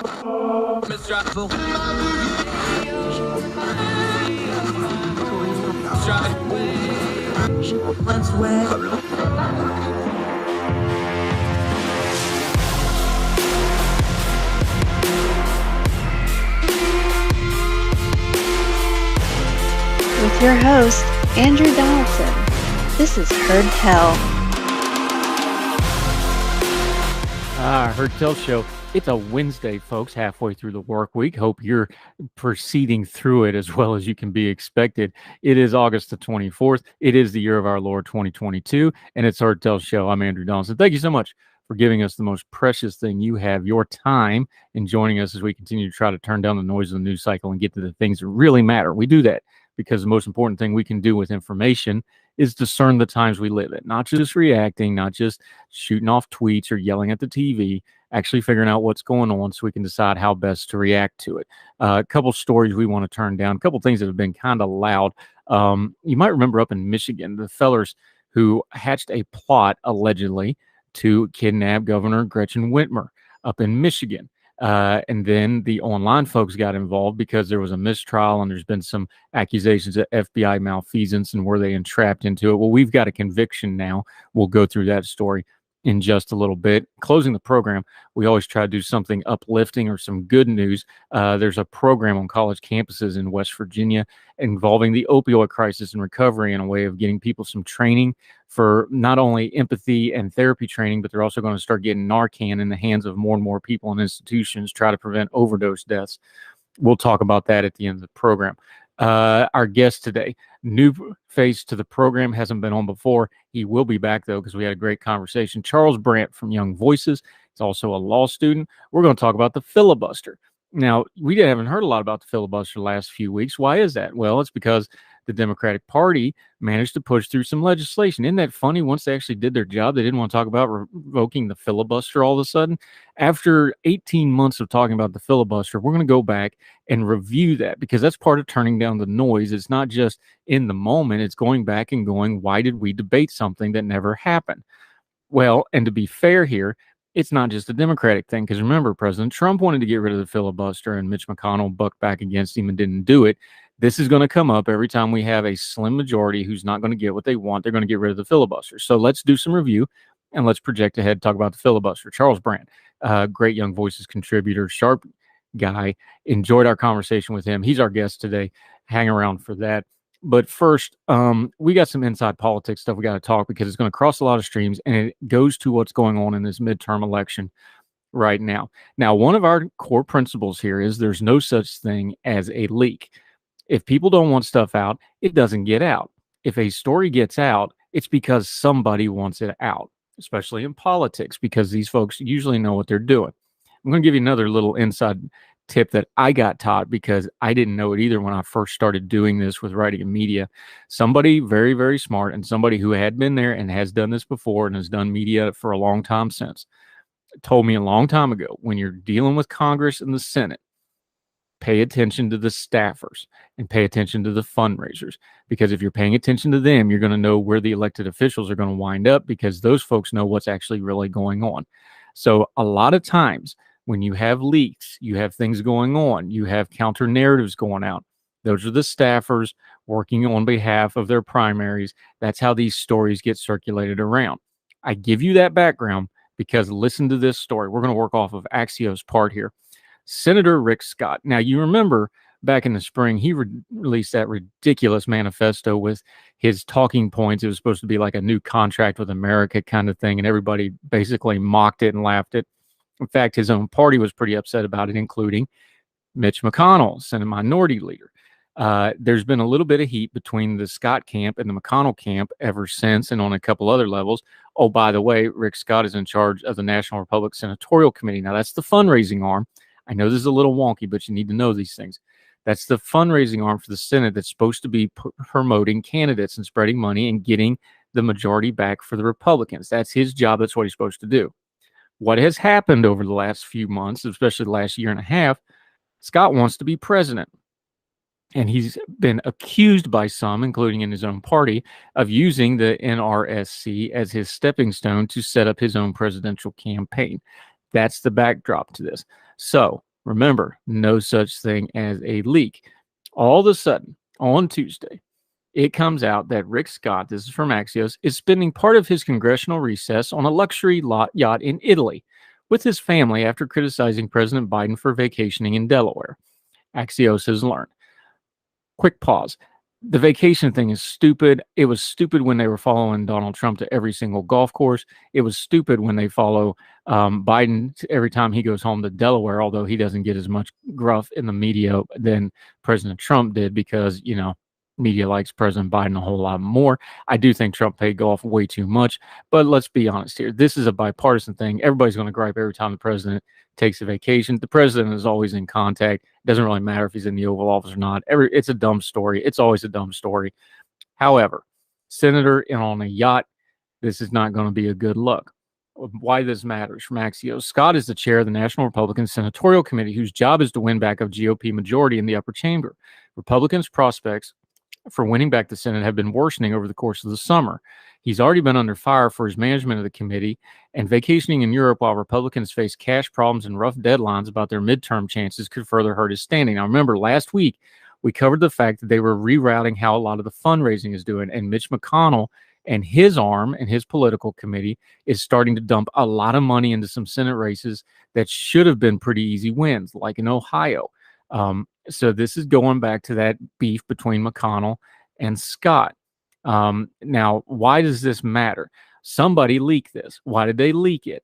With your host, Andrew Donaldson. This is Heard Tell. Heard Tell Show. It's a Wednesday, folks, halfway through the work week. Hope you're proceeding through it as well as you can be expected. It is August the 24th. It is the year of our Lord 2022, and it's Heard Tell Show. I'm Andrew Donaldson. Thank you so much for giving us the most precious thing you have, your time, and joining us as we continue to try to turn down the noise of the news cycle and get to the things that really matter. We do that because the most important thing we can do with information is discern the times we live in, not just reacting, not just shooting off tweets or yelling at the TV, actually figuring out what's going on so we can decide how best to react to it. A couple stories we want to turn down, a couple things that have been kind of loud. You might remember up in Michigan, the fellers who hatched a plot allegedly to kidnap Governor Gretchen Whitmer up in Michigan. And then the online folks got involved because there was a mistrial and there's been some accusations of FBI malfeasance and were they entrapped into it. Well, we've got a conviction now. We'll go through that story in just a little bit. Closing the program, we always try to do something uplifting or some good news. There's a program on college campuses in West Virginia involving the opioid crisis and recovery in a way of getting people some training for not only empathy and therapy training, but they're also going to start getting Narcan in the hands of more and more people and institutions, try to prevent overdose deaths. We'll talk about that at the end of the program. Our guest today, new face to the program, hasn't been on before. He will be back, though, because we had a great conversation. Charles Bradt from Young Voices. He's also a law student. We're going to talk about the filibuster. Now, we haven't heard a lot about the filibuster the last few weeks. Why is that? Well, it's because the Democratic Party managed to push through some legislation. Isn't that funny? Once they actually did their job, they didn't want to talk about revoking the filibuster all of a sudden. After 18 months of talking about the filibuster, we're going to go back and review that because that's part of turning down the noise. It's not just in the moment. It's going back and going, why did we debate something that never happened? Well, and to be fair here, it's not just a Democratic thing, because remember, President Trump wanted to get rid of the filibuster and Mitch McConnell bucked back against him and didn't do it. This is going to come up every time we have a slim majority who's not going to get what they want. They're going to get rid of the filibuster. So let's do some review and let's project ahead, talk about the filibuster. Charles Bradt, great Young Voices contributor, sharp guy. Enjoyed our conversation with him. He's our guest today. Hang around for that. But first, we got some inside politics stuff we got to talk because it's going to cross a lot of streams and it goes to what's going on in this midterm election right now. Now, one of our core principles here is there's no such thing as a leak. If people don't want stuff out, it doesn't get out. If a story gets out, it's because somebody wants it out, especially in politics, because these folks usually know what they're doing. I'm going to give you another little inside tip that I got taught because I didn't know it either when I first started doing this with writing in media. Somebody very, very smart and somebody who had been there and has done this before and has done media for a long time since told me a long time ago, when you're dealing with Congress and the Senate, pay attention to the staffers and pay attention to the fundraisers, because if you're paying attention to them, you're going to know where the elected officials are going to wind up because those folks know what's actually really going on. So a lot of times when you have leaks, you have things going on, you have counter narratives going out. Those are the staffers working on behalf of their primaries. That's how these stories get circulated around. I give you that background because listen to this story. We're going to work off of Axios part here. Senator Rick Scott. Now, you remember back in the spring, he released that ridiculous manifesto with his talking points. It was supposed to be like a new contract with America kind of thing, and everybody basically mocked it and laughed it. In fact, his own party was pretty upset about it, including Mitch McConnell, Senate Minority Leader. There's been a little bit of heat between the Scott camp and the McConnell camp ever since, and on a couple other levels. Oh, by the way, Rick Scott is in charge of the National Republican Senatorial Committee. Now, that's the fundraising arm. I know this is a little wonky, but you need to know these things. That's the fundraising arm for the Senate that's supposed to be promoting candidates and spreading money and getting the majority back for the Republicans. That's his job. That's what he's supposed to do. What has happened over the last few months, especially the last year and a half, Scott wants to be president. And he's been accused by some, including in his own party, of using the NRSC as his stepping stone to set up his own presidential campaign. That's the backdrop to this. So Remember, no such thing as a leak. All of a sudden, on Tuesday, it comes out that Rick Scott, this is from Axios, is spending part of his congressional recess on a luxury yacht in Italy with his family after criticizing President Biden for vacationing in Delaware. Axios has learned. Quick pause. The vacation thing is stupid. It was stupid when they were following Donald Trump to every single golf course. It was stupid when they follow Biden every time he goes home to Delaware, although he doesn't get as much gruff in the media than President Trump did because, media likes President Biden a whole lot more. I do think Trump paid golf way too much, but let's be honest here. This is a bipartisan thing. Everybody's going to gripe every time the president takes a vacation. The president is always in contact. It doesn't really matter if he's in the Oval Office or not. It's a dumb story. It's always a dumb story. However, senator on a yacht, this is not going to be a good look. Why this matters from Axios. Scott is the chair of the National Republican Senatorial Committee, whose job is to win back a GOP majority in the upper chamber. Republicans' prospects for winning back the Senate have been worsening over the course of the summer. He's already been under fire for his management of the committee and vacationing in Europe while Republicans face cash problems and rough deadlines about their midterm chances could further hurt his standing. Now, remember, last week we covered the fact that they were rerouting how a lot of the fundraising is doing, and Mitch McConnell and his arm and his political committee is starting to dump a lot of money into some Senate races that should have been pretty easy wins, like in Ohio. So this is going back to that beef between McConnell and Scott. Now, why does this matter? Somebody leaked this. Why did they leak it?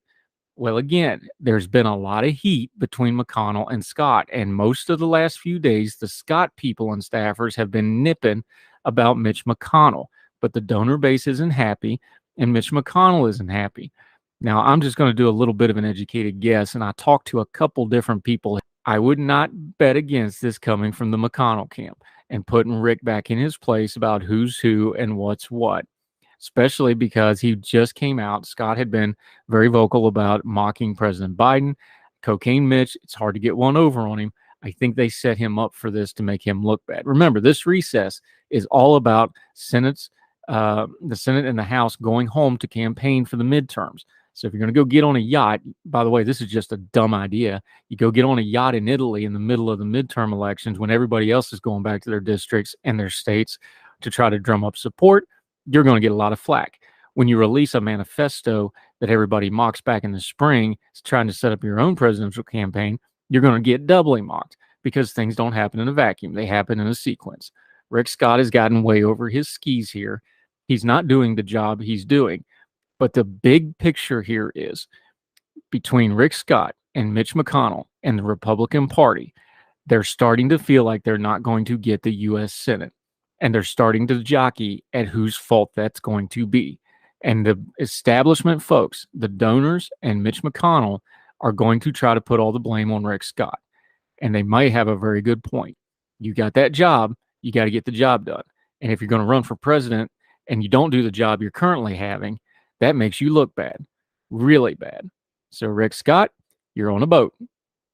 Well, again, there's been a lot of heat between McConnell and Scott, and most of the last few days, the Scott people and staffers have been nipping about Mitch McConnell, but the donor base isn't happy, and Mitch McConnell isn't happy. Now, I'm just going to do a little bit of an educated guess, and I talked to a couple different people. I would not bet against this coming from the McConnell camp and putting Rick back in his place about who's who and what's what, especially because he just came out. Scott had been very vocal about mocking President Biden. Cocaine Mitch, it's hard to get one over on him. I think they set him up for this to make him look bad. Remember, this recess is all about the Senate and the House going home to campaign for the midterms. So if you're going to go get on a yacht, by the way, this is just a dumb idea. You go get on a yacht in Italy in the middle of the midterm elections when everybody else is going back to their districts and their states to try to drum up support, you're going to get a lot of flack. When you release a manifesto that everybody mocks back in the spring, trying to set up your own presidential campaign, you're going to get doubly mocked because things don't happen in a vacuum. They happen in a sequence. Rick Scott has gotten way over his skis here. He's not doing the job he's doing. But the big picture here is between Rick Scott and Mitch McConnell and the Republican Party, they're starting to feel like they're not going to get the U.S. Senate. And they're starting to jockey at whose fault that's going to be. And the establishment folks, the donors and Mitch McConnell, are going to try to put all the blame on Rick Scott. And they might have a very good point. You got that job, you got to get the job done. And if you're going to run for president and you don't do the job you're currently having, that makes you look bad, really bad. So, Rick Scott, you're on a boat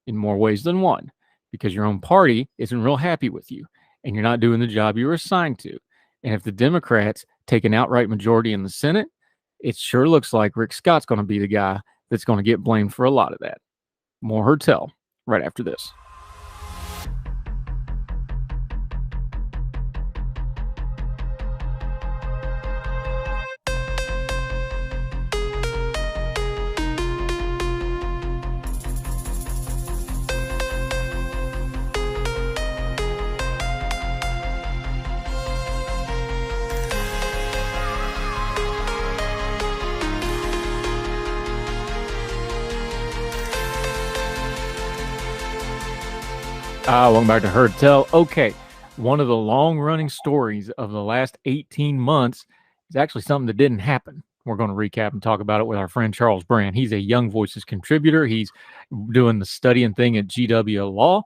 in more ways than one because your own party isn't real happy with you and you're not doing the job you were assigned to. And if the Democrats take an outright majority in the Senate, it sure looks like Rick Scott's going to be the guy that's going to get blamed for a lot of that. More Hertel right after this. Welcome back to Heard Tell. Okay, one of the long-running stories of the last 18 months is actually something that didn't happen. We're going to recap and talk about it with our friend Charles Brand. He's a Young Voices contributor. He's doing the studying thing at GW Law.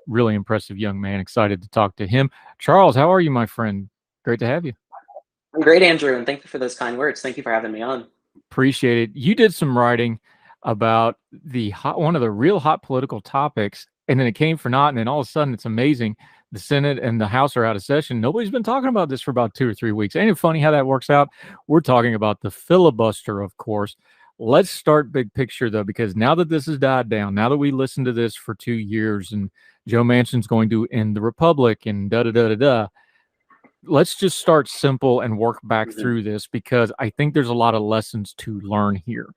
Really impressive young man. Excited to talk to him. Charles, how are you, my friend? Great to have you. I'm great, Andrew, and thank you for those kind words. Thank you for having me on. Appreciate it. You did some writing about one of the real hot political topics, and then it came for naught, and then all of a sudden it's amazing. The Senate and the House are out of session. Nobody's been talking about this for about 2 or 3 weeks. Ain't it funny how that works out? We're talking about the filibuster, of course. Let's start big picture, though, because now that this has died down, now that we listened to this for 2 years and Joe Manchin's going to end the republic and da-da-da-da-da, let's just start simple and work back through this, because I think there's a lot of lessons to learn here.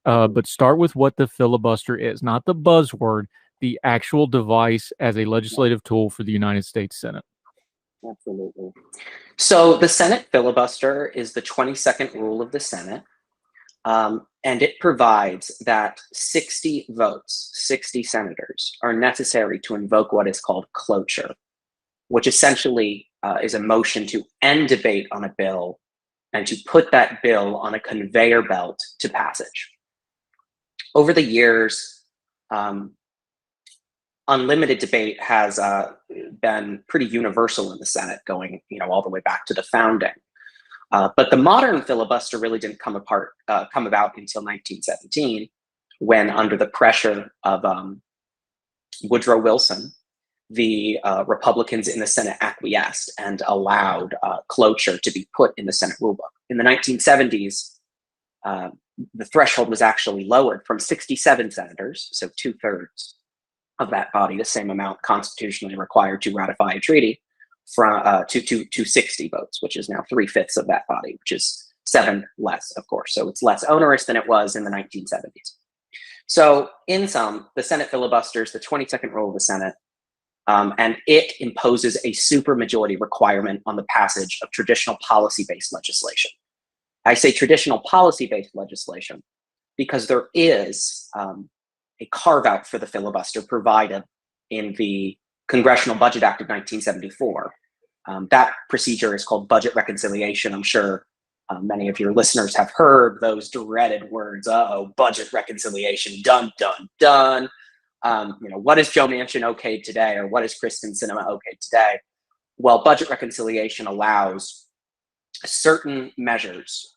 But start with what the filibuster is, not the buzzword, the actual device as a legislative tool for the United States Senate. Absolutely. So the Senate filibuster is the 22nd rule of the Senate. And it provides that 60 votes, 60 senators, are necessary to invoke what is called cloture, which essentially is a motion to end debate on a bill and to put that bill on a conveyor belt to passage. Over the years, unlimited debate has been pretty universal in the Senate, going all the way back to the founding. But the modern filibuster really didn't come about until 1917, when, under the pressure of Woodrow Wilson, the Republicans in the Senate acquiesced and allowed cloture to be put in the Senate rulebook. In the 1970s, the threshold was actually lowered from 67 senators, so 2/3 of that body, the same amount constitutionally required to ratify a treaty, to 60 votes, which is now 3/5 of that body, which is 7 less, of course. So it's less onerous than it was in the 1970s. So in sum, the Senate filibuster is the 22nd rule of the Senate, and it imposes a supermajority requirement on the passage of traditional policy-based legislation. I say traditional policy-based legislation because there is a carve-out for the filibuster provided in the Congressional Budget Act of 1974. That procedure is called budget reconciliation. I'm sure many of your listeners have heard those dreaded words, budget reconciliation, dun, dun, dun. What is Joe Manchin okayed today, or what is Kristen Sinema okayed today? Well, budget reconciliation allows certain measures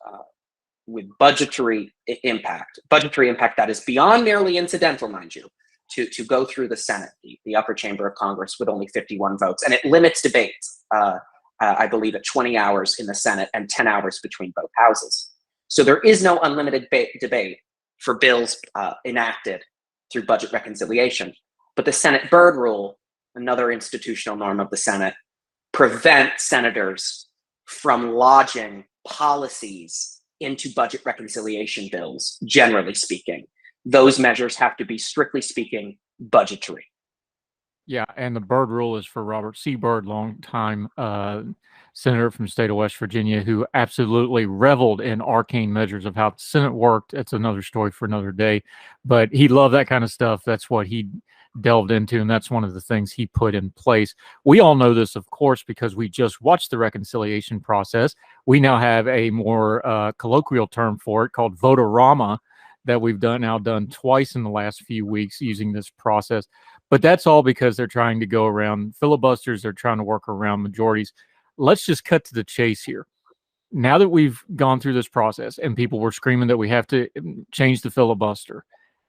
with budgetary impact that is beyond merely incidental, mind you, to go through the Senate, the upper chamber of Congress, with only 51 votes. And it limits debates, I believe, at 20 hours in the Senate and 10 hours between both houses. So there is no unlimited debate for bills enacted through budget reconciliation. But the Senate Byrd Rule, another institutional norm of the Senate, prevents senators from lodging policies into budget reconciliation bills, generally speaking. Those measures have to be, strictly speaking, budgetary. Yeah, and the Byrd Rule is for Robert C. Byrd, longtime senator from the state of West Virginia, who absolutely reveled in arcane measures of how the Senate worked. That's another story for another day. But he loved that kind of stuff. That's what he delved into, and that's one of the things he put in place. We all know this, of course, because we just watched the reconciliation process. We now have a more colloquial term for it called votorama that we've done twice in the last few weeks using this process. But that's all because they're trying to go around filibusters. They're trying to work around majorities. Let's just cut to the chase here. Now that we've gone through this process and people were screaming that we have to change the filibuster,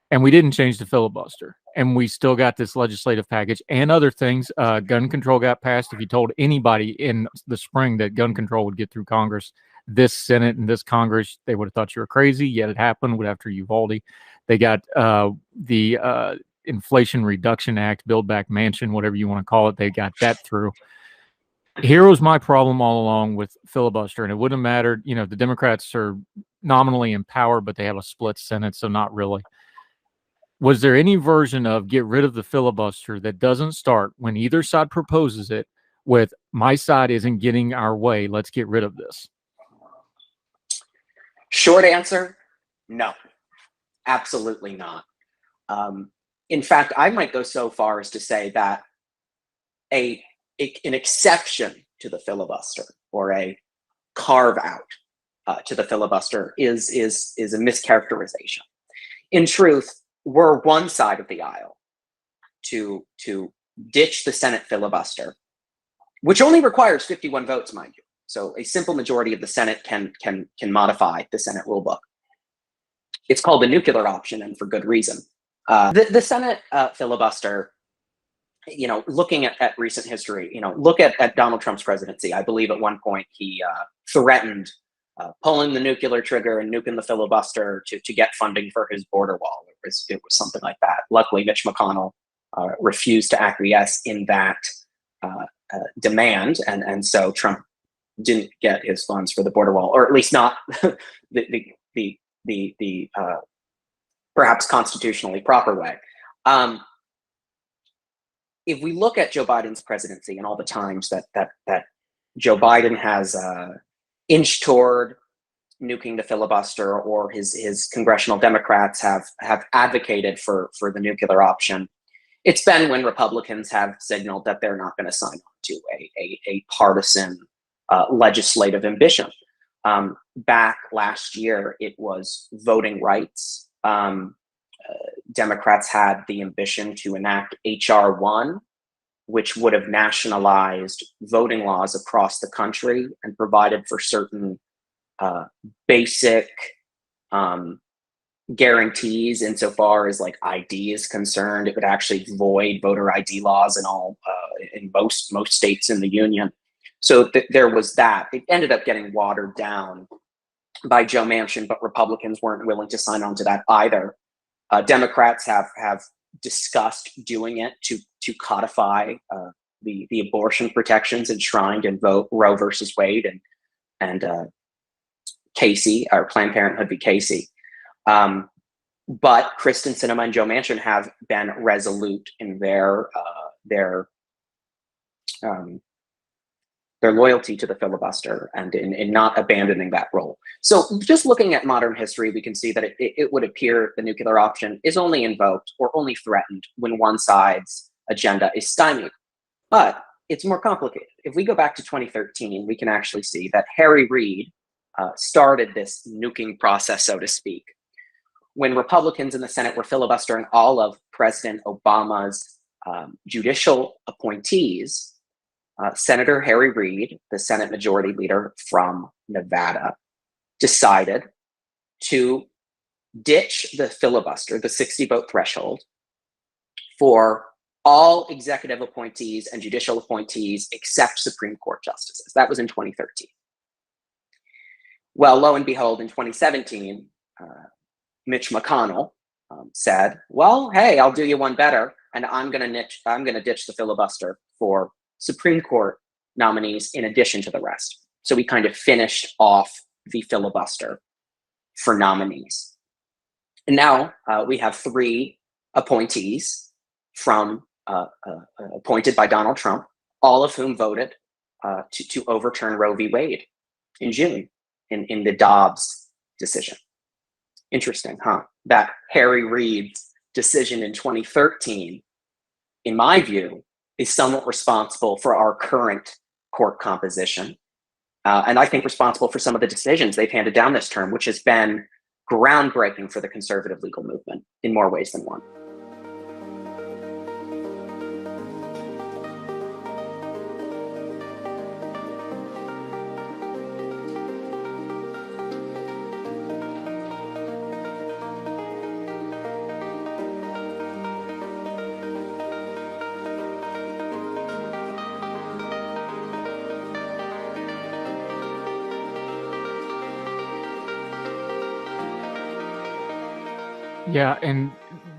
and we didn't change the filibuster, and we still got this legislative package and other things. Gun control got passed. If you told anybody in the spring that gun control would get through Congress, this Senate and this Congress, they would have thought you were crazy. Yet it happened after Uvalde. They got the Inflation Reduction Act, Build Back Manchin, whatever you want to call it. They got that through. Here was my problem all along with filibuster, and it wouldn't have mattered. The Democrats are nominally in power, but they have a split Senate, so not really. Was there any version of get rid of the filibuster that doesn't start when either side proposes it with my side isn't getting our way, let's get rid of this? Short answer, no, absolutely not. In fact, I might go so far as to say that an exception to the filibuster, or a carve out to the filibuster, is a mischaracterization. In truth, we're one side of the aisle to ditch the Senate filibuster, which only requires 51 votes, mind you. So a simple majority of the Senate can modify the Senate rulebook. It's called the nuclear option, and for good reason. The Senate filibuster, looking at recent history, look at Donald Trump's presidency. I believe at one point he threatened pulling the nuclear trigger and nuking the filibuster to get funding for his border wall. It was something like that. Luckily, Mitch McConnell refused to acquiesce in that demand, and so Trump didn't get his funds for the border wall, or at least not the perhaps constitutionally proper way. If we look at Joe Biden's presidency and all the times that Joe Biden has inched toward nuking the filibuster, or his congressional Democrats have advocated for the nuclear option, it's been when Republicans have signaled that they're not going to sign on to a partisan legislative ambition. Back last year, it was voting rights. Democrats had the ambition to enact H.R. 1, which would have nationalized voting laws across the country and provided for certain basic guarantees insofar as like ID is concerned. It would actually void voter ID laws in most states in the union. So there was that. It ended up getting watered down by Joe Manchin, but Republicans weren't willing to sign on to that either. Democrats have discussed doing it to codify the abortion protections enshrined in Roe versus Wade and Casey, or Planned Parenthood v. Casey. But Kristen Sinema and Joe Manchin have been resolute in their loyalty to the filibuster and in not abandoning that role. So just looking at modern history, we can see that it would appear the nuclear option is only invoked or only threatened when one side's agenda is stymied. But it's more complicated. If we go back to 2013, we can actually see that Harry Reid started this nuking process, so to speak, when Republicans in the Senate were filibustering all of President Obama's judicial appointees. Senator Harry Reid, the Senate Majority Leader from Nevada, decided to ditch the filibuster, the 60-vote threshold, for all executive appointees and judicial appointees except Supreme Court justices. That was in 2013. Well, lo and behold, in 2017, Mitch McConnell said, "Well, hey, I'll do you one better, and I'm going to ditch the filibuster for Supreme Court nominees in addition to the rest." So we kind of finished off the filibuster for nominees. And now we have 3 appointees from appointed by Donald Trump, all of whom voted to overturn Roe v. Wade in June in the Dobbs decision. Interesting, huh? That Harry Reid's decision in 2013, in my view, is somewhat responsible for our current court composition. And I think responsible for some of the decisions they've handed down this term, which has been groundbreaking for the conservative legal movement in more ways than one. Yeah, and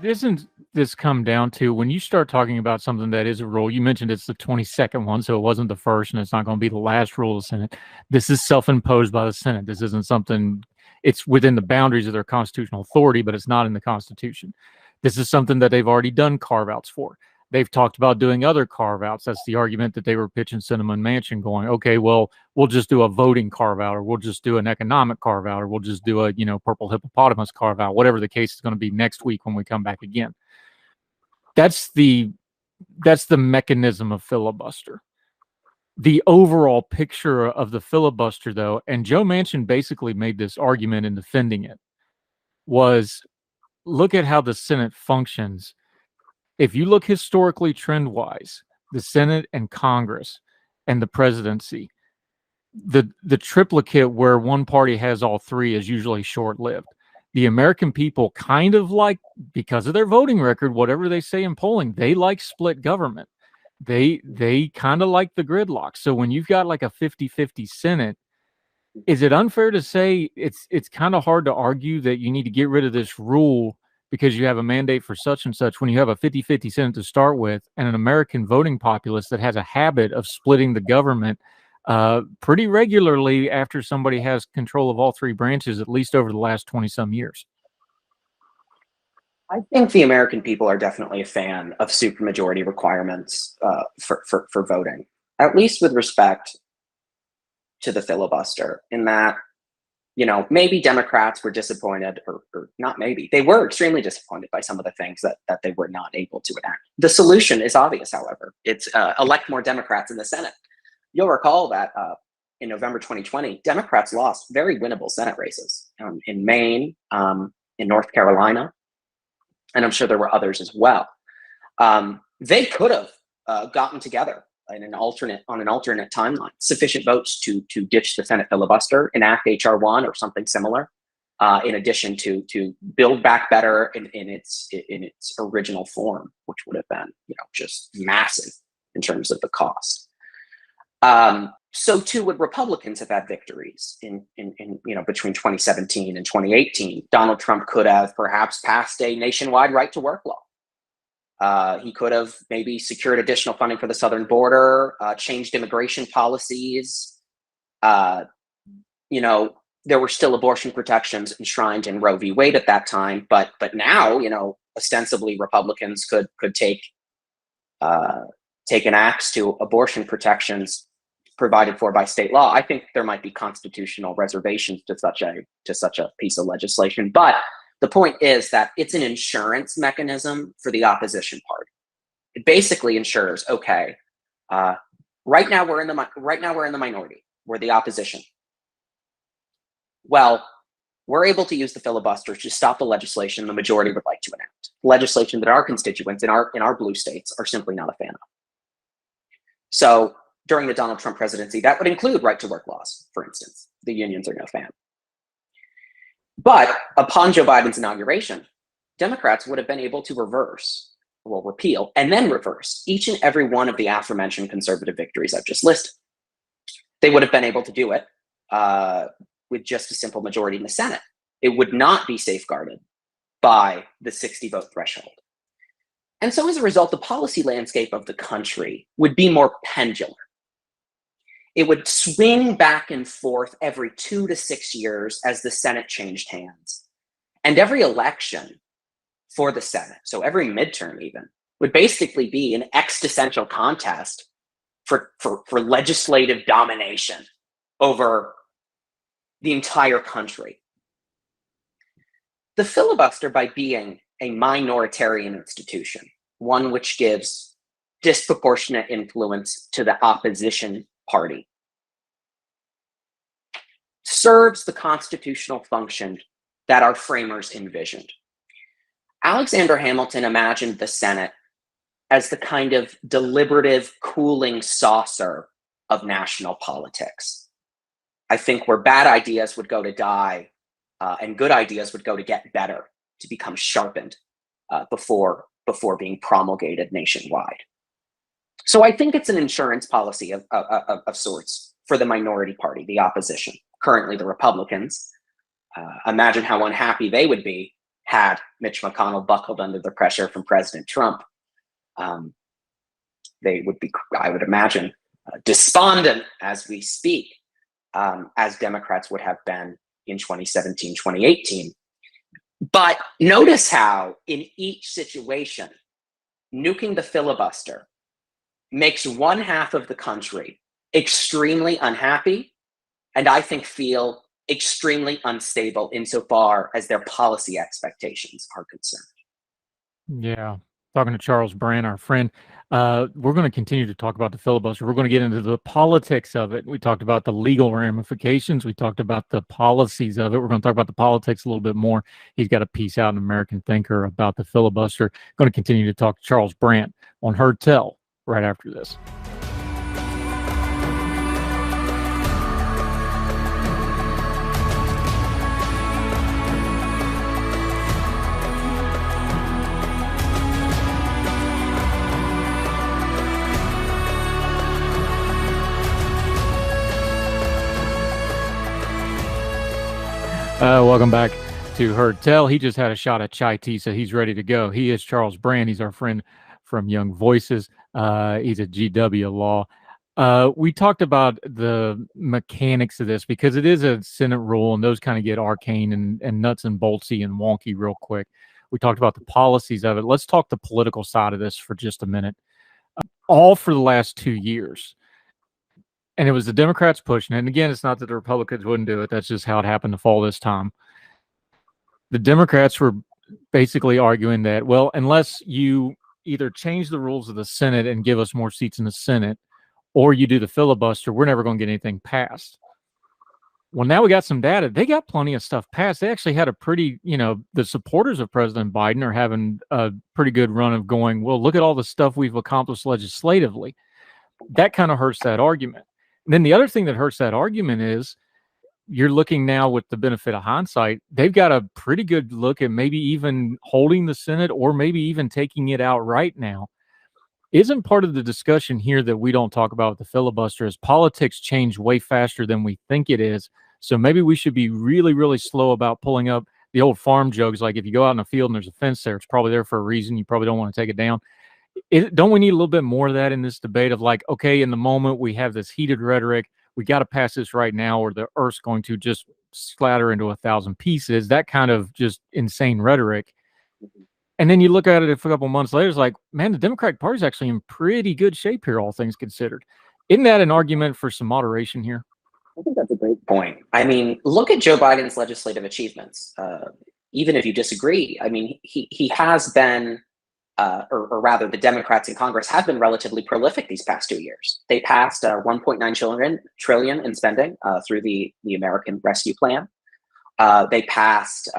isn't this come down to when you start talking about something that is a rule? You mentioned it's the 22nd one, so it wasn't the first, and it's not going to be the last rule of the Senate. This is self-imposed by the Senate. This isn't something, it's within the boundaries of their constitutional authority, but it's not in the Constitution. This is something that they've already done carve-outs for. They've talked about doing other carve-outs. That's the argument that they were pitching Sinema and Manchin, going, okay, well, we'll just do a voting carve-out, or we'll just do an economic carve-out, or we'll just do a, purple hippopotamus carve-out, whatever the case is going to be next week when we come back again. That's the mechanism of filibuster. The overall picture of the filibuster, though, and Joe Manchin basically made this argument in defending it, was look at how the Senate functions. If you look historically trend-wise, the Senate and Congress and the presidency, the triplicate where one party has all 3 is usually short-lived. The American people kind of like, because of their voting record, whatever they say in polling, they like split government. They kind of like the gridlock. So when you've got like a 50-50 Senate, Is it unfair to say it's kind of hard to argue that you need to get rid of this rule because you have a mandate for such and such when you have a 50-50 Senate to start with and an American voting populace that has a habit of splitting the government pretty regularly after somebody has control of all three branches, at least over the last 20-some years? I think the American people are definitely a fan of supermajority requirements for voting, at least with respect to the filibuster, in that, maybe Democrats were disappointed, or not maybe, they were extremely disappointed by some of the things that they were not able to enact. The solution is obvious, however. It's elect more Democrats in the Senate. You'll recall that in November 2020, Democrats lost very winnable Senate races in Maine, in North Carolina, and I'm sure there were others as well. They could have gotten together on an alternate timeline, sufficient votes to ditch the Senate filibuster, enact HR 1 or something similar, in addition to build back better in its original form, which would have been just massive in terms of the cost. So too would Republicans have had victories in between 2017 and 2018. Donald Trump could have perhaps passed a nationwide right to work law. He could have maybe secured additional funding for the southern border, changed immigration policies. There were still abortion protections enshrined in Roe v. Wade at that time, but now, ostensibly Republicans could take an axe to abortion protections provided for by state law. I think there might be constitutional reservations to such a piece of legislation, but the point is that it's an insurance mechanism for the opposition party. It basically ensures, okay, right now we're in the minority. We're the opposition. Well, we're able to use the filibuster to stop the legislation the majority would like to enact. Legislation that our constituents in our blue states are simply not a fan of. So during the Donald Trump presidency, that would include right to work laws, for instance. The unions are no fan. But upon Joe Biden's inauguration, Democrats would have been able to repeal, and then reverse each and every one of the aforementioned conservative victories I've just listed. They would have been able to do it with just a simple majority in the Senate. It would not be safeguarded by the 60-vote threshold. And so as a result, the policy landscape of the country would be more pendular. It would swing back and forth every 2 to 6 years as the Senate changed hands. And every election for the Senate, so every midterm even, would basically be an existential contest for legislative domination over the entire country. The filibuster, by being a minoritarian institution, one which gives disproportionate influence to the opposition party, serves the constitutional function that our framers envisioned. Alexander Hamilton imagined the Senate as the kind of deliberative cooling saucer of national politics. I think where bad ideas would go to die and good ideas would go to get better, to become sharpened before being promulgated nationwide. So I think it's an insurance policy of sorts for the minority party, the opposition, currently the Republicans. Imagine how unhappy they would be had Mitch McConnell buckled under the pressure from President Trump. They would be, I would imagine, despondent as we speak, as Democrats would have been in 2017, 2018. But notice how in each situation, nuking the filibuster makes one half of the country extremely unhappy, and I think feel extremely unstable insofar as their policy expectations are concerned. Yeah. Talking to Charles Bradt, our friend, we're going to continue to talk about the filibuster. We're going to get into the politics of it. We talked about the legal ramifications. We talked about the policies of it. We're going to talk about the politics a little bit more. He's got a piece out in American Thinker about the filibuster. Going to continue to talk to Charles Bradt on Heard Tell right after this. welcome back to Heard Tell. He just had a shot at chai tea, so he's ready to go. He is Charles Brand. He's our friend from Young Voices. He's a GW Law. We talked about the mechanics of this because it is a Senate rule, and those kind of get arcane and nuts and boltsy and wonky real quick. We talked about the policies of it. Let's talk the political side of this for just a minute. All for the last 2 years. And it was the Democrats pushing it. And again, it's not that the Republicans wouldn't do it. That's just how it happened to fall this time. The Democrats were basically arguing that, well, unless you either change the rules of the Senate and give us more seats in the Senate, or you do the filibuster, we're never going to get anything passed. Well, now we got some data. They got plenty of stuff passed. They actually had a pretty, the supporters of President Biden are having a pretty good run of going, well, look at all the stuff we've accomplished legislatively. That kind of hurts that argument. And then the other thing that hurts that argument is you're looking now with the benefit of hindsight, they've got a pretty good look at maybe even holding the Senate or maybe even taking it out right now. Isn't part of the discussion here that we don't talk about with the filibuster is politics change way faster than we think it is. So maybe we should be really, really slow about pulling up the old farm jokes. Like if you go out in the field and there's a fence there, it's probably there for a reason. You probably don't want to take it down. Don't we need a little bit more of that in this debate of like, okay, in the moment we have this heated rhetoric, we got to pass this right now or the earth's going to just splatter into 1,000 pieces, that kind of just insane rhetoric. And then you look at it a couple months later, it's like, man, the Democratic Party is actually in pretty good shape here, all things considered. Isn't that an argument for some moderation here? I think that's a great point. I mean, look at Joe Biden's legislative achievements. Even if you disagree, I mean, he has been, or rather the Democrats in Congress have been relatively prolific these past 2 years. They passed $1.9 trillion in spending through the American Rescue Plan. They passed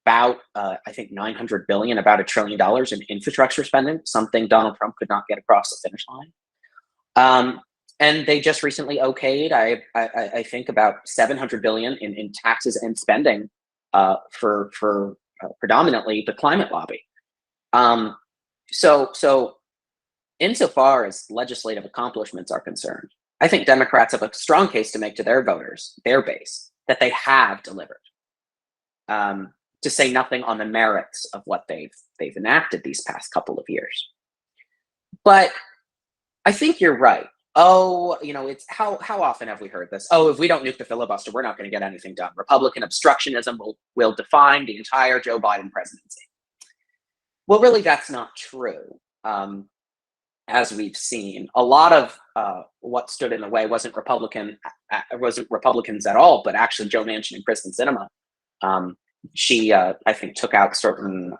about, I think, $900 billion, about $1 trillion in infrastructure spending, something Donald Trump could not get across the finish line. And they just recently okayed, I think, about $700 billion in taxes and spending for predominantly the climate lobby. So insofar as legislative accomplishments are concerned, I think Democrats have a strong case to make to their voters, their base, that they have delivered. To say nothing on the merits of what they've enacted these past couple of years. But I think you're right. Oh, it's how often have we heard this? Oh, if we don't nuke the filibuster, we're not going to get anything done. Republican obstructionism will define the entire Joe Biden presidency. Well, really, that's not true. As we've seen, a lot of what stood in the way wasn't Republicans at all, but actually Joe Manchin and Kristen Sinema. She, I think, took out certain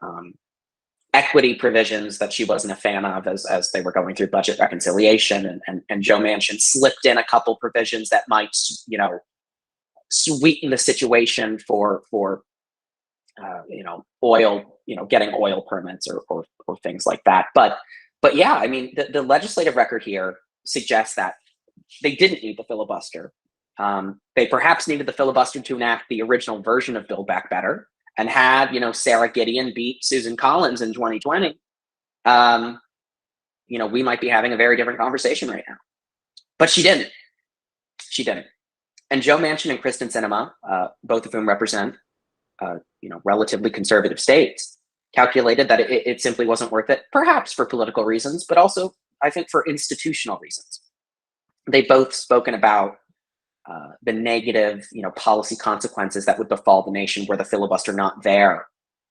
equity provisions that she wasn't a fan of as they were going through budget reconciliation, and Joe Manchin slipped in a couple provisions that might, sweeten the situation for oil, getting oil permits or things like that. But yeah, I mean, the legislative record here suggests that they didn't need the filibuster. They perhaps needed the filibuster to enact the original version of Build Back Better, and had, Sarah Gideon beat Susan Collins in 2020, we might be having a very different conversation right now. But she didn't. She didn't. And Joe Manchin and Kristen Sinema, both of whom represent, relatively conservative states, calculated that it simply wasn't worth it, perhaps for political reasons, but also, I think, for institutional reasons. They've both spoken about the negative, policy consequences that would befall the nation were the filibuster not there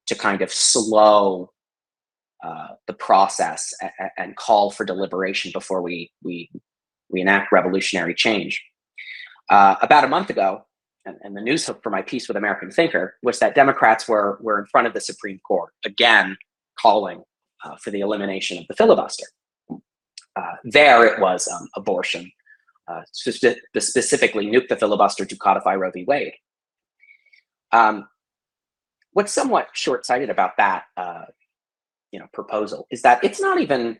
to kind of slow the process and call for deliberation before we enact revolutionary change. About a month ago, and the news hook for my piece with American Thinker was that Democrats were in front of the Supreme Court, again, calling for the elimination of the filibuster. There it was abortion. Specifically nuke the filibuster to codify Roe v. Wade. What's somewhat short-sighted about that, proposal is that it's not even,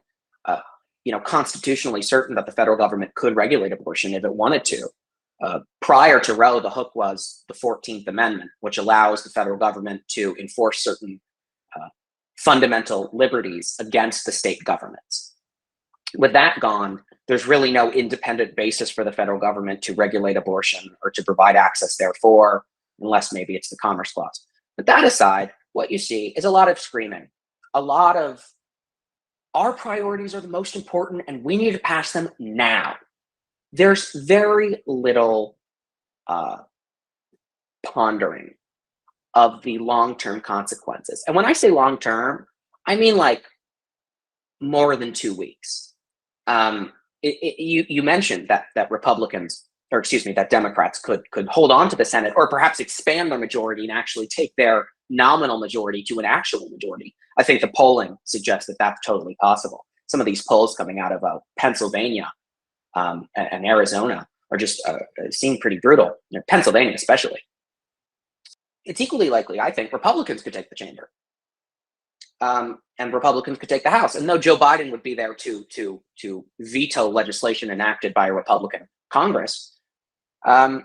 constitutionally certain that the federal government could regulate abortion if it wanted to. Prior to Roe, the hook was the 14th Amendment, which allows the federal government to enforce certain fundamental liberties against the state governments. With that gone, there's really no independent basis for the federal government to regulate abortion or to provide access therefore, unless maybe it's the Commerce Clause. But that aside, what you see is a lot of screaming, a lot of our priorities are the most important and we need to pass them now. There's very little pondering of the long-term consequences. And when I say long-term, I mean like more than 2 weeks. You mentioned that Republicans, or excuse me, that Democrats could hold on to the Senate or perhaps expand their majority and actually take their nominal majority to an actual majority. I think the polling suggests that that's totally possible. Some of these polls coming out of Pennsylvania and Arizona are just seem pretty brutal. Pennsylvania especially. It's equally likely, I think, Republicans could take the chamber. And Republicans could take the House. And though Joe Biden would be there to veto legislation enacted by a Republican Congress, in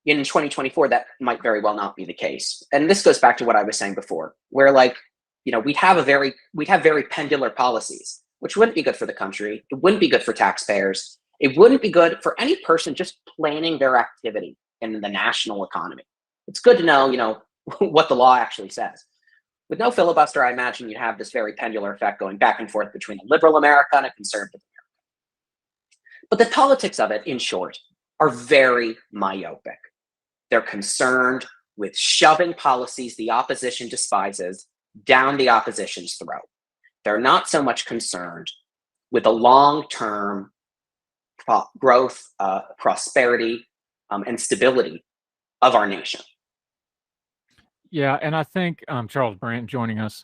2024, that might very well not be the case. And this goes back to what I was saying before, where we'd have very pendular policies, which wouldn't be good for the country. It wouldn't be good for taxpayers. It wouldn't be good for any person just planning their activity in the national economy. It's good to know, what the law actually says. With no filibuster, I imagine you'd have this very pendular effect going back and forth between a liberal America and a conservative America. But the politics of it, in short, are very myopic. They're concerned with shoving policies the opposition despises down the opposition's throat. They're not so much concerned with the long-term growth, prosperity, and stability of our nation. Yeah, and I think Charles Brandt joining us,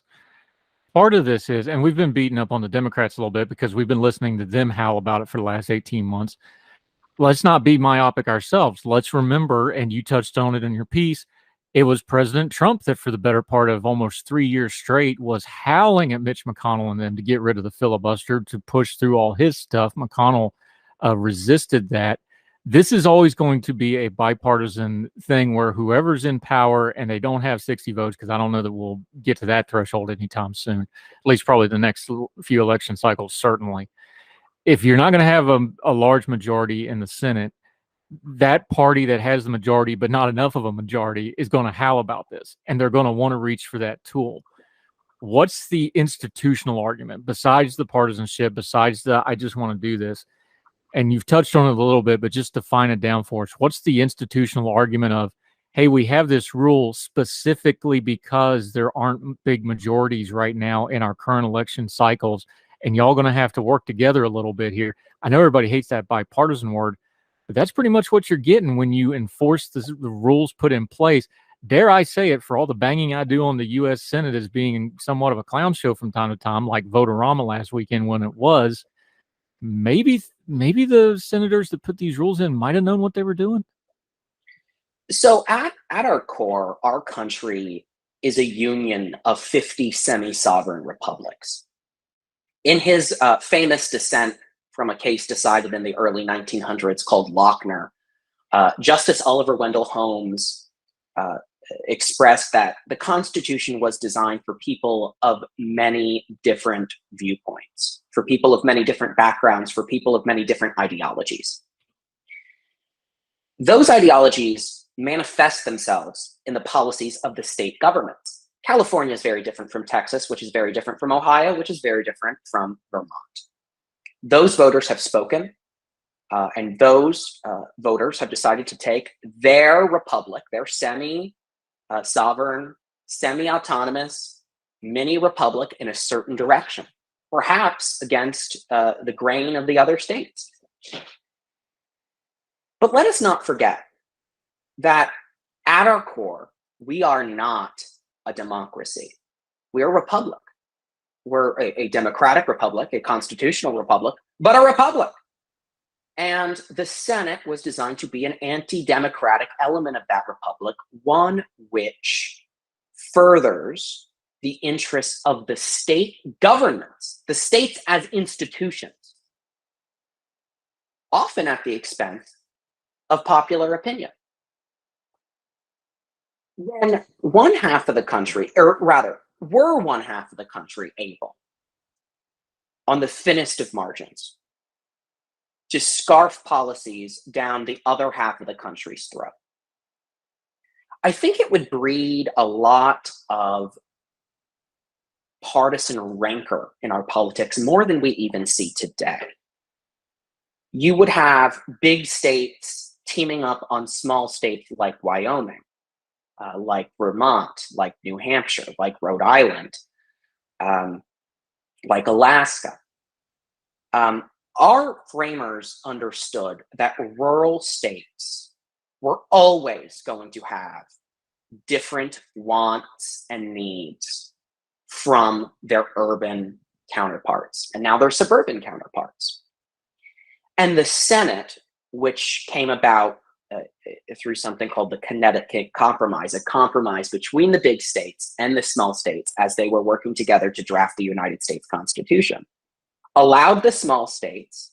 part of this is, and we've been beating up on the Democrats a little bit because we've been listening to them howl about it for the last 18 months. Let's not be myopic ourselves. Let's remember, and you touched on it in your piece, it was President Trump that for the better part of almost 3 years straight was howling at Mitch McConnell and them to get rid of the filibuster, to push through all his stuff. McConnell resisted that. This is always going to be a bipartisan thing where whoever's in power, and they don't have 60 votes, because I don't know that we'll get to that threshold anytime soon, at least probably the next few election cycles, certainly. If you're not going to have a large majority in the Senate, that party that has the majority but not enough of a majority is going to howl about this, and they're going to want to reach for that tool. What's the institutional argument besides the partisanship, besides the I just want to do this? And you've touched on it a little bit, but just to define it down for us, what's the institutional argument of, hey, we have this rule specifically because there aren't big majorities right now in our current election cycles, and y'all going to have to work together a little bit here. I know everybody hates that bipartisan word, but that's pretty much what you're getting when you enforce the rules put in place. Dare I say it, for all the banging I do on the U.S. Senate as being somewhat of a clown show from time to time, like Votorama last weekend when it was, maybe the senators that put these rules in might have known what they were doing. So at our core, our country is a union of 50 semi-sovereign republics. In his famous dissent from a case decided in the early 1900s called Lochner, Justice Oliver Wendell Holmes expressed that the Constitution was designed for people of many different viewpoints, for people of many different backgrounds, for people of many different ideologies. Those ideologies manifest themselves in the policies of the state governments. California is very different from Texas, which is very different from Ohio, which is very different from Vermont. Those voters have spoken, and those voters have decided to take their republic, their semi-sovereign, semi-autonomous mini republic in a certain direction, perhaps against the grain of the other states. But let us not forget that at our core, we are not a democracy. We are a republic. We're a democratic republic, a constitutional republic, but a republic. And the Senate was designed to be an anti-democratic element of that republic, one which furthers the interests of the state governments, the states as institutions, often at the expense of popular opinion. When one half of the country, or rather, were one half of the country able, on the thinnest of margins, to scarf policies down the other half of the country's throat, I think it would breed a lot of partisan rancor in our politics, more than we even see today. You would have big states teaming up on small states like Wyoming, like Vermont, like New Hampshire, like Rhode Island, like Alaska. Our framers understood that rural states were always going to have different wants and needs from their urban counterparts, and now their suburban counterparts. And the Senate, which came about through something called the Connecticut Compromise, a compromise between the big states and the small states as they were working together to draft the United States Constitution, allowed the small states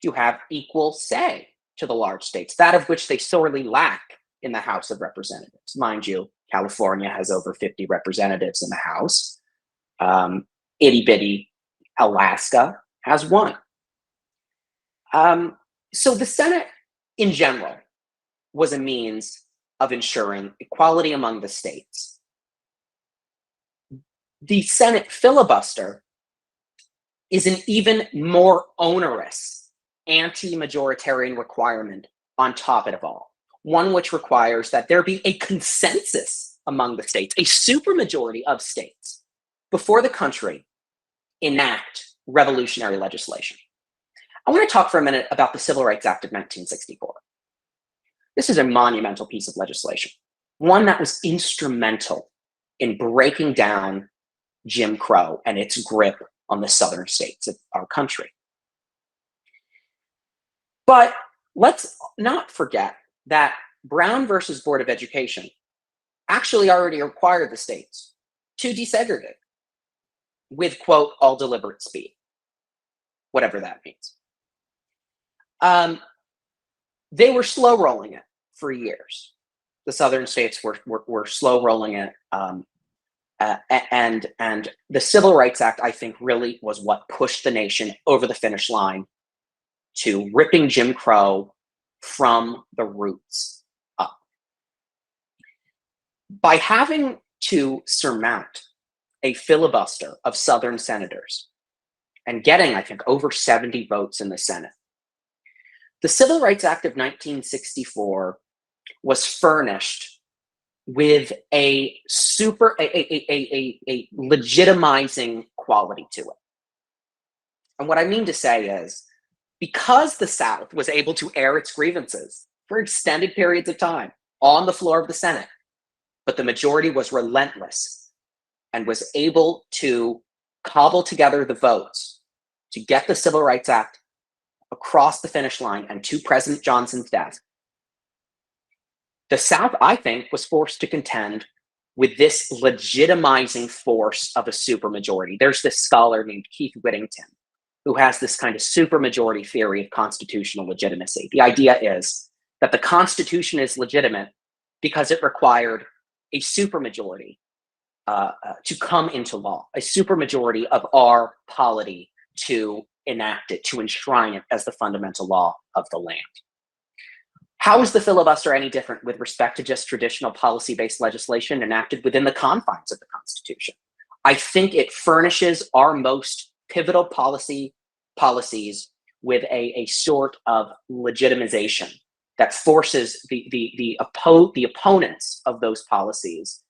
to have equal say to the large states, that of which they sorely lack in the House of Representatives. Mind you, California has over 50 representatives in the House. Itty-bitty Alaska has one. So the Senate, in general, was a means of ensuring equality among the states. The Senate filibuster is an even more onerous anti-majoritarian requirement on top of it all, one which requires that there be a consensus among the states, a supermajority of states, before the country enact revolutionary legislation. I want to talk for a minute about the Civil Rights Act of 1964. This is a monumental piece of legislation, one that was instrumental in breaking down Jim Crow and its grip on the southern states of our country. But let's not forget that Brown versus Board of Education actually already required the states to desegregate with, quote, all deliberate speed, whatever that means. They were slow rolling it for years. The southern states were slow rolling it. And the Civil Rights Act, I think, really was what pushed the nation over the finish line to ripping Jim Crow from the roots up. By having to surmount a filibuster of Southern senators and getting, I think, over 70 votes in the Senate, the Civil Rights Act of 1964 was furnished with a legitimizing quality to it. And what I mean to say is, because the South was able to air its grievances for extended periods of time on the floor of the Senate, but the majority was relentless and was able to cobble together the votes to get the Civil Rights Act across the finish line and to President Johnson's death, the South, I think, was forced to contend with this legitimizing force of a supermajority. There's this scholar named Keith Whittington who has this kind of supermajority theory of constitutional legitimacy. The idea is that the Constitution is legitimate because it required a supermajority to come into law, a supermajority of our polity to enact it, to enshrine it as the fundamental law of the land. How is the filibuster any different with respect to just traditional policy-based legislation enacted within the confines of the Constitution? I think it furnishes our most pivotal policies with a sort of legitimization that forces the opponents of those policies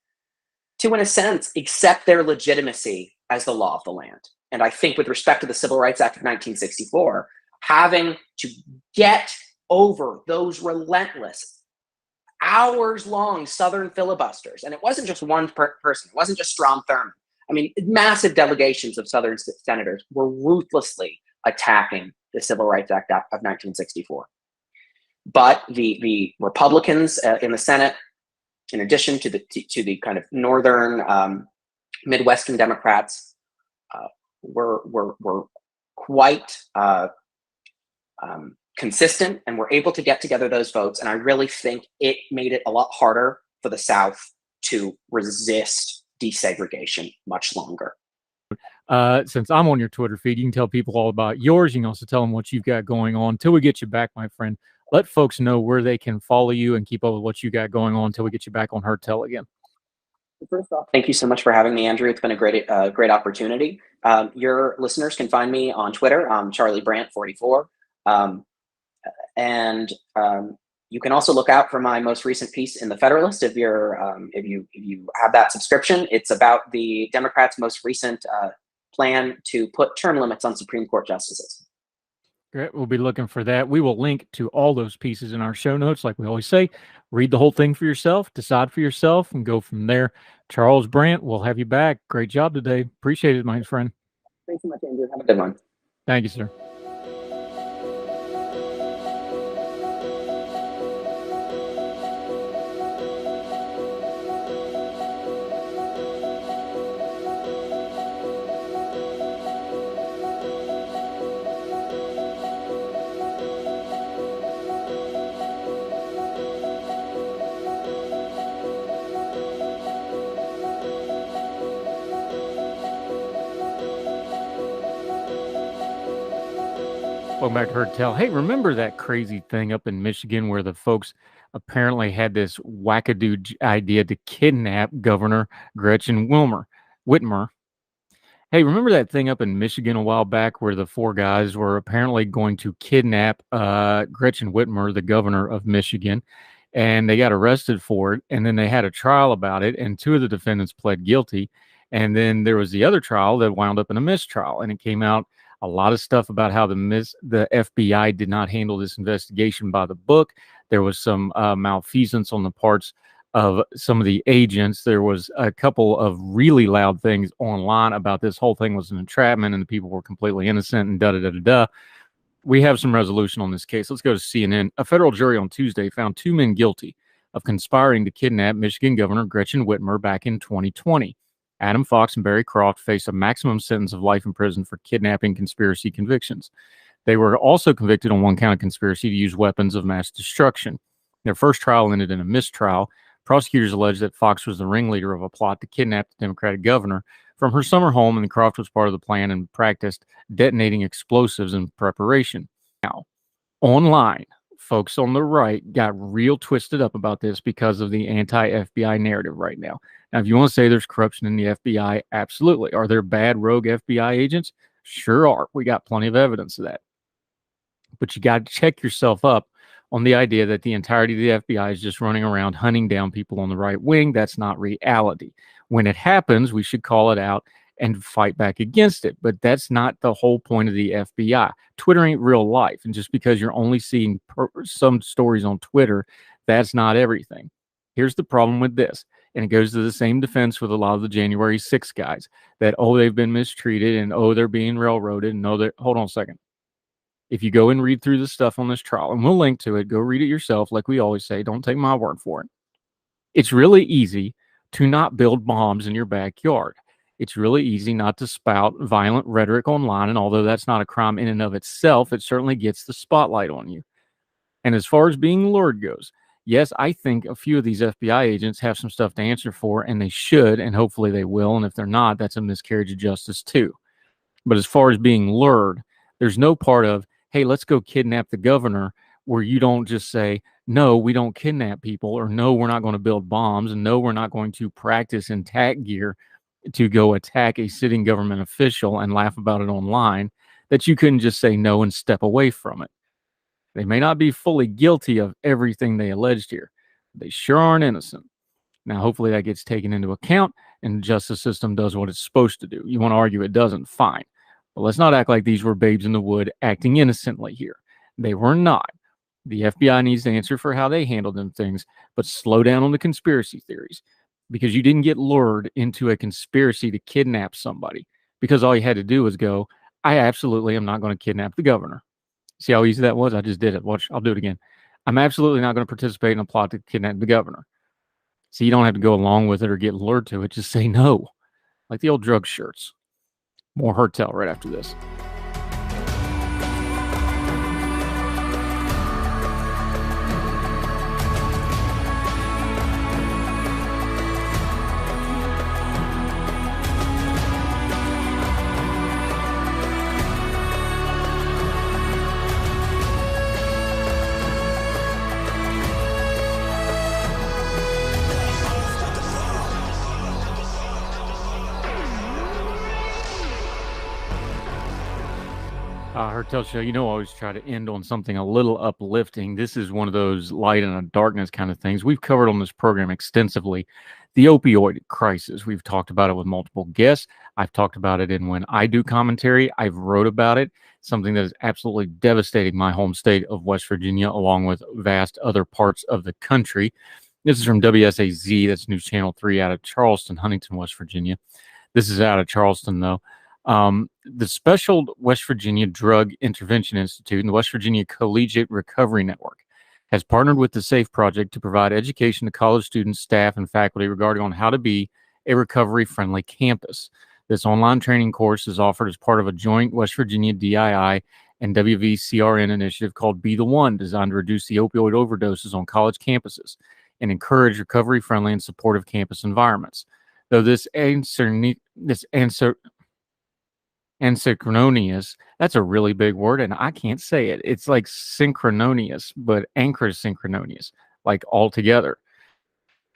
to, in a sense, accept their legitimacy as the law of the land. And I think with respect to the Civil Rights Act of 1964, having to get over those relentless, hours-long Southern filibusters, and it wasn't just one person, it wasn't just Strom Thurmond. I mean, massive delegations of Southern senators were ruthlessly attacking the Civil Rights Act of 1964. But the Republicans in the Senate, in addition to the kind of northern Midwestern Democrats, were quite consistent and were able to get together those votes. And I really think it made it a lot harder for the South to resist desegregation much longer. Since I'm on your Twitter feed, you can tell people all about yours. You can also tell them what you've got going on. Until we get you back, my friend, let folks know where they can follow you and keep up with what you got going on until we get you back on Heard Tell again. First off, thank you so much for having me, Andrew. It's been a great opportunity. Your listeners can find me on Twitter. I'm Charlie Bradt 44. And you can also look out for my most recent piece in the Federalist if you have that subscription. It's about the Democrats' most recent plan to put term limits on Supreme Court justices. Great. We'll be looking for that. We will link to all those pieces in our show notes. Like we always say, read the whole thing for yourself, decide for yourself, and go from there. Charles Bradt, we'll have you back. Great job today. Appreciate it, my friend. Thanks so much, Andrew. Have a good one. Thank you, sir. Welcome back to Heard Tell. Hey, remember that crazy thing up in Michigan where the folks apparently had this wackadoo idea to kidnap Governor Gretchen Whitmer? Hey, remember that thing up in Michigan a while back where the four guys were apparently going to kidnap Gretchen Whitmer, the governor of Michigan, and they got arrested for it, and then they had a trial about it, and two of the defendants pled guilty, and then there was the other trial that wound up in a mistrial, and it came out a lot of stuff about how the FBI did not handle this investigation by the book. There was some malfeasance on the parts of some of the agents. There was a couple of really loud things online about this whole thing was an entrapment and the people were completely innocent and da-da-da-da-da. We have some resolution on this case. Let's go to CNN. A federal jury on Tuesday found two men guilty of conspiring to kidnap Michigan Governor Gretchen Whitmer back in 2020. Adam Fox and Barry Croft face a maximum sentence of life in prison for kidnapping conspiracy convictions. They were also convicted on one count of conspiracy to use weapons of mass destruction. Their first trial ended in a mistrial. Prosecutors alleged that Fox was the ringleader of a plot to kidnap the Democratic governor from her summer home, and Croft was part of the plan and practiced detonating explosives in preparation. Now, online, folks on the right got real twisted up about this because of the anti-FBI narrative right now. Now, if you want to say there's corruption in the FBI, absolutely. Are there bad rogue FBI agents? Sure are. We got plenty of evidence of that. But you got to check yourself up on the idea that the entirety of the FBI is just running around hunting down people on the right wing. That's not reality. When it happens, we should call it out and fight back against it. But that's not the whole point of the FBI. Twitter ain't real life. And just because you're only seeing some stories on Twitter, that's not everything. Here's the problem with this. And it goes to the same defense with a lot of the January 6 guys that, oh, they've been mistreated and, oh, they're being railroaded. And, oh, hold on a second. If you go and read through the stuff on this trial, and we'll link to it, go read it yourself. Like we always say, don't take my word for it. It's really easy to not build bombs in your backyard. It's really easy not to spout violent rhetoric online. And although that's not a crime in and of itself, it certainly gets the spotlight on you. And as far as being lured goes, yes, I think a few of these FBI agents have some stuff to answer for, and they should, and hopefully they will. And if they're not, that's a miscarriage of justice too. But as far as being lured, there's no part of, hey, let's go kidnap the governor, where you don't just say, no, we don't kidnap people, or no, we're not going to build bombs, and no, we're not going to practice in tac gear to go attack a sitting government official and laugh about it online, that you couldn't just say no and step away from it. They may not be fully guilty of everything they alleged here. They sure aren't innocent. Now, hopefully that gets taken into account and the justice system does what it's supposed to do. You want to argue it doesn't? Fine. But let's not act like these were babes in the wood acting innocently here. They were not. The FBI needs to answer for how they handled them things, but slow down on the conspiracy theories, because you didn't get lured into a conspiracy to kidnap somebody because all you had to do was go, I absolutely am not going to kidnap the governor. See how easy that was? I just did it. Watch, I'll do it again. I'm absolutely not going to participate in a plot to kidnap the governor. So you don't have to go along with it or get lured to it. Just say no. Like the old drug shirts. More Heard Tell right after this. Hertel Show, I always try to end on something a little uplifting. This is one of those light and a darkness kind of things. We've covered on this program extensively the opioid crisis. We've talked about it with multiple guests. I've talked about it in When I Do Commentary. I've wrote about it, something that is absolutely devastating my home state of West Virginia, along with vast other parts of the country. This is from WSAZ, that's News Channel 3 out of Charleston, Huntington, West Virginia. This is out of Charleston, though. The Special West Virginia Drug Intervention Institute and the West Virginia Collegiate Recovery Network has partnered with the SAFE Project to provide education to college students, staff, and faculty regarding on how to be a recovery-friendly campus. This online training course is offered as part of a joint West Virginia DII and WVCRN initiative called Be the One, designed to reduce the opioid overdoses on college campuses and encourage recovery-friendly and supportive campus environments. Though this asynchronous, that's a really big word, and I can't say it. It's like synchrononious, but anchor-synchrononious, like all together.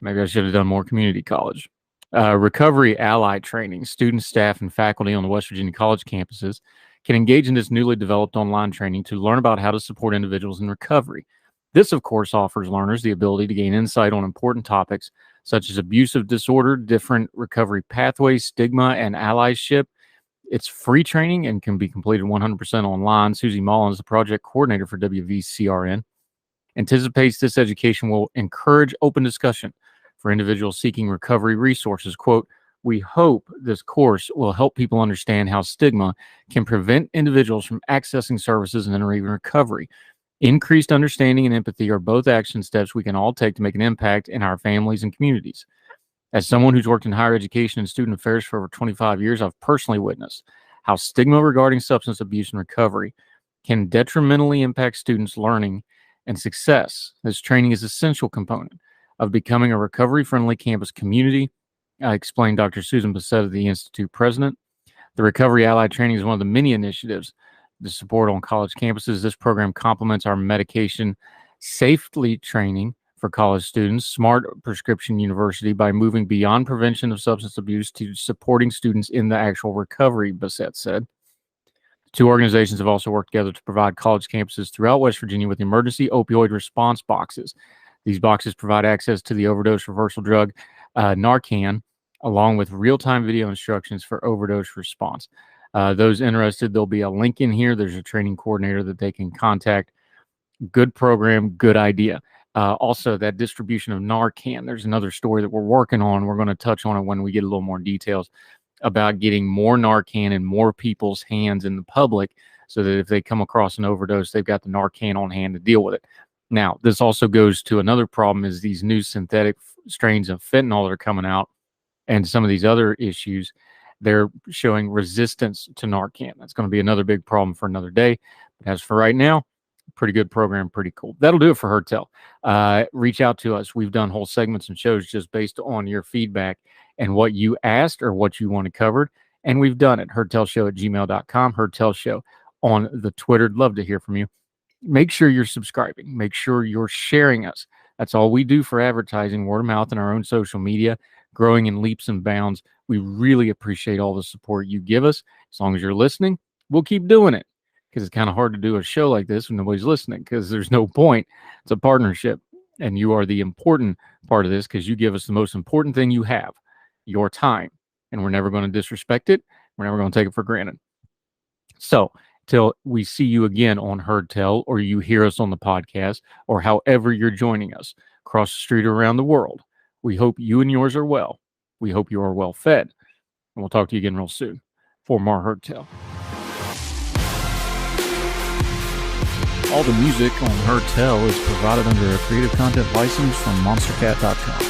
Maybe I should have done more community college. Recovery ally training. Students, staff, and faculty on the West Virginia college campuses can engage in this newly developed online training to learn about how to support individuals in recovery. This, of course, offers learners the ability to gain insight on important topics such as abusive disorder, different recovery pathways, stigma, and allyship. It's free training and can be completed 100% online. Susie Mullins, the project coordinator for WVCRN, anticipates this education will encourage open discussion for individuals seeking recovery resources. Quote, "We hope this course will help people understand how stigma can prevent individuals from accessing services and entering recovery. Increased understanding and empathy are both action steps we can all take to make an impact in our families and communities. As someone who's worked in higher education and student affairs for over 25 years, I've personally witnessed how stigma regarding substance abuse and recovery can detrimentally impact students' learning and success. This training is an essential component of becoming a recovery-friendly campus community," explained Dr. Susan Bassetta, the Institute president. The Recovery Ally Training is one of the many initiatives to support on college campuses. This program complements our medication safely training for college students, Smart Prescription University, by moving beyond prevention of substance abuse to supporting students in the actual recovery, Bassett said. Two organizations have also worked together to provide college campuses throughout West Virginia with emergency opioid response boxes. These boxes provide access to the overdose reversal drug Narcan, along with real-time video instructions for overdose response. Those interested, there'll be a link in here. There's a training coordinator that they can contact. Good program, good idea. Also, that distribution of Narcan, there's another story that we're working on. We're going to touch on it when we get a little more details about getting more Narcan in more people's hands in the public so that if they come across an overdose, they've got the Narcan on hand to deal with it. Now, this also goes to another problem is these new synthetic strains of fentanyl that are coming out and some of these other issues. They're showing resistance to Narcan. That's going to be another big problem for another day. But as for right now, pretty good program, pretty cool. That'll do it for Hertel. Reach out to us. We've done whole segments and shows just based on your feedback and what you asked or what you wanted covered. And we've done it. HertelShow@gmail.com. Hertel Show on the Twitter. Love to hear from you. Make sure you're subscribing. Make sure you're sharing us. That's all we do for advertising, word of mouth, and our own social media, growing in leaps and bounds. We really appreciate all the support you give us. As long as you're listening, we'll keep doing it. Because it's kind of hard to do a show like this when nobody's listening because there's no point. It's a partnership, and you are the important part of this because you give us the most important thing you have, your time, and we're never going to disrespect it. We're never going to take it for granted. So till we see you again on Heard Tell, or you hear us on the podcast, or however you're joining us across the street or around the world, we hope you and yours are well. We hope you are well fed, and we'll talk to you again real soon for more Heard Tell. All the music on Hertel is provided under a Creative Content license from monstercat.com.